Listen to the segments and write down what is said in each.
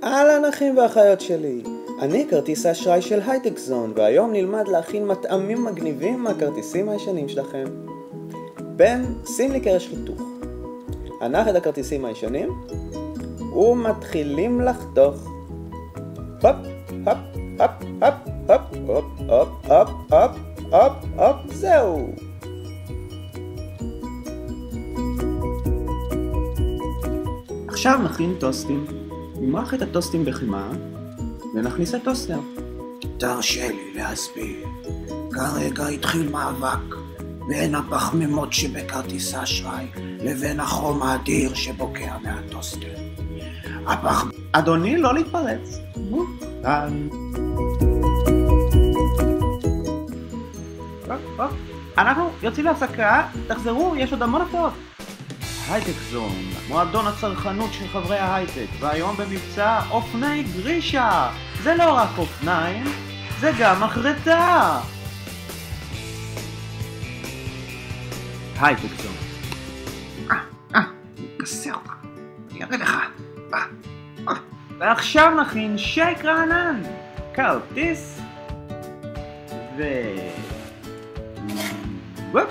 אהלן אחים ואחיות שלי, אני כרטיס האשראי של הייטק זון, והיום נלמד להכין מטעמים מגניבים מהכרטיסים הישנים שלכם. בן, שים לי קרש חיתוך. הנח את הכרטיסים הישנים ומתחילים לחתוך. הופ, הופ, הופ, הופ, הופ, הופ, הופ, הופ, הופ, הופ, הופ, זהו. עכשיו נכין טוסטים. נמרח את הטוסטים בחימה ונכניס את טוסטר. תרשה לי להסביר. כרגע התחיל מאבק בין הפחמימות שבכרטיס האשראי לבין החום האדיר שבוקע מהטוסטר. אדוני, לא להתפרץ. אנחנו יוצאים להפסקה, תחזרו, יש עוד המון הפתעות. הייטק זון, מועדון הצרכנות של חברי ההייטק, והיום במבצע אופני גרישה. זה לא רק אופניים, זה גם מחרטה. הייטק זון. כסר אותך, אני אראה לך. ועכשיו נכין שייק רענן, כרטיס ו... וופ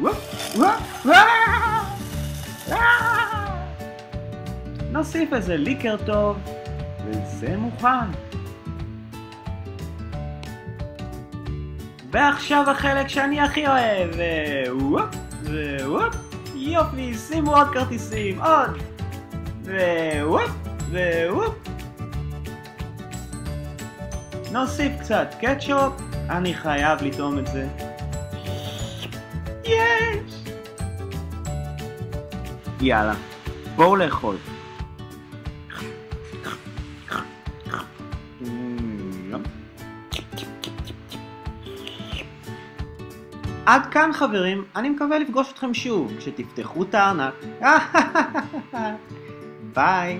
וופ וופ. נוסיף איזה ליקר טוב וזה מוכן. ועכשיו החלק שאני הכי אוהב, וופ וופ. יופי, שימו עוד כרטיסים, עוד ווופ ווופ. נוסיף קצת קטשופ, אני חייב לטעום את זה. יש! יאללה, בואו לאכול. עד כאן חברים, אני מקווה לפגוש אתכם שוב כשתפתחו את הארנק. ביי.